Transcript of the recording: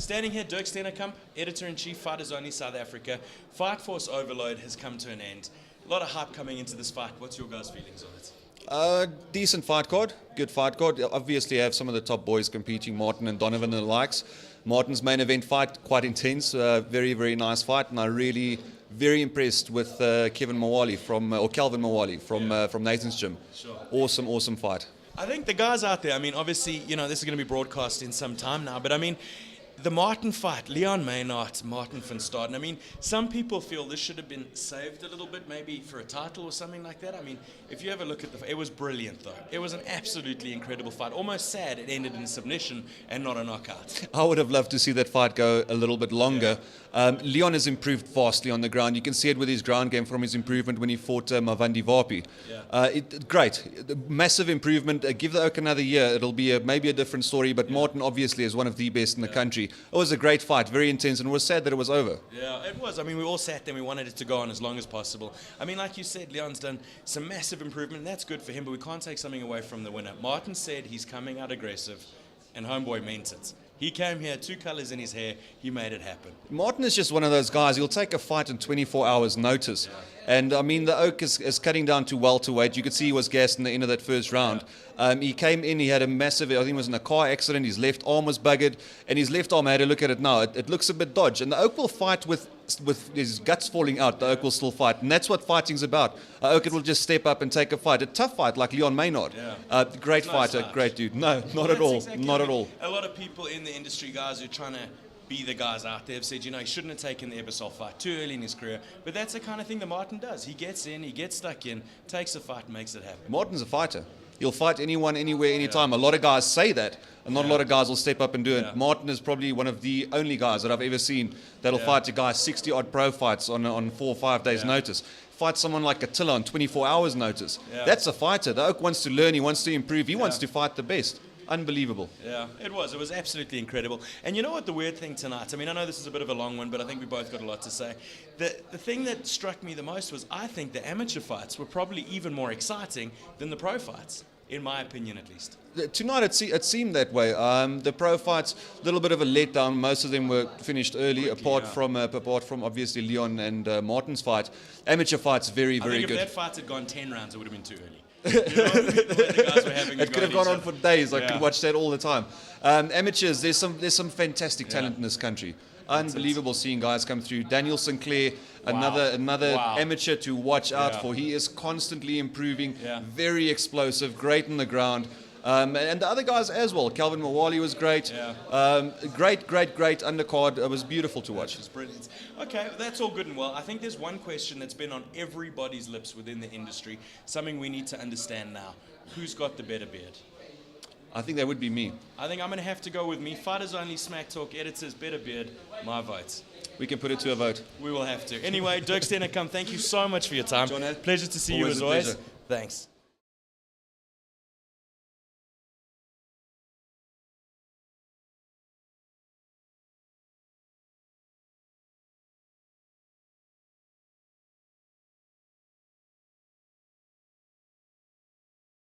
Standing here, Dirk Steenkamp, Editor-in-Chief, Fighters Only South Africa. Fight Force Overload has come to an end. A lot of hype coming into this fight. What's your guys' feelings on it? Decent fight card, good fight card. Obviously, I have some of the top boys competing, Martin and Donovan and the likes. Martin's main event fight, quite intense, very, very nice fight, and I really very impressed with Calvin Mawali from Nathan's gym. Sure. Awesome fight. I think the guys out there, I mean, obviously, this is going to be broadcast in some time now, but I mean, the Martin fight, Leon Maynard, Martin van Staden, I mean, some people feel this should have been saved a little bit, maybe for a title or something like that. I mean, if you ever look at it was brilliant, though. It was an absolutely incredible fight. Almost sad it ended in submission and not a knockout. I would have loved to see that fight go a little bit longer. Leon has improved vastly on the ground. You can see it with his ground game from his improvement when he fought Mavandi Vapi. Great. Massive improvement. Give the Oak another year. It'll be maybe a different story, but Martin obviously is one of the best in the country. It was a great fight, very intense, and it was sad that it was over. Yeah, it was. I mean, we all sat there and we wanted it to go on as long as possible. I mean, like you said, Leon's done some massive improvement, and that's good for him, but we can't take something away from the winner. Martin said he's coming out aggressive, and Homeboy meant it. He came here, 2 colors in his hair, he made it happen. Martin is just one of those guys, he'll take a fight in 24 hours notice. Yeah. And I mean, the Oak is cutting down to welterweight. You could see he was gassed in the end of that first round. He came in, he had a massive, I think it was in a car accident, his left arm was buggered, and his left arm, I had a look at it now, it looks a bit dodged. And the Oak will fight with his guts falling out, the Oak will still fight. And that's what fighting's about. Oak will just step up and take a fight. A tough fight like Leon Maynard. Yeah. Great fighter, great dude. No, not at all. Exactly not at all. A lot of people in the industry, guys who are trying to be the guys out there, have said, he shouldn't have taken the Ebersol fight too early in his career. But that's the kind of thing that Martin does. He gets in, he gets stuck in, takes a fight, makes it happen. Martin's a fighter. He'll fight anyone, anywhere, anytime. A lot of guys say that, and not a lot of guys will step up and do it. Martin is probably one of the only guys that I've ever seen that'll fight a guy 60-odd pro fights on 4 or 5 days' notice. Fight someone like Attila on 24 hours' notice. That's a fighter. The Oak wants to learn, he wants to improve, he wants to fight the best. Unbelievable. Yeah, it was absolutely incredible. And you know what the weird thing tonight, I mean, I know this is a bit of a long one, but I think we both got a lot to say. The thing that struck me the most was I think the amateur fights were probably even more exciting than the pro fights, in my opinion at least. Tonight it seemed that way. The pro fights, a little bit of a letdown. Most of them were finished early, apart from obviously Leon and Martin's fight. Amateur fights, very, very good. If that fight had gone 10 rounds, it would have been too early. The guys were having it could have gone on for days. I could watch that all the time. Amateurs, there's some fantastic talent in this country. Unbelievable seeing guys come through. Daniel Sinclair, another amateur to watch out for. He is constantly improving, very explosive, great on the ground. And the other guys as well. Calvin Mawali was great. Great undercard. It was beautiful to watch. It was brilliant. Okay, that's all good and well. I think there's one question that's been on everybody's lips within the industry, something we need to understand now. Who's got the better beard? I think that would be me. I think I'm going to have to go with me. Fighters Only, Smack Talk, Editors, better beard, my vote. We can put it to a vote. We will have to. Anyway, Dirk Steenkamp, thank you so much for your time. John, pleasure to see you as always. Thanks.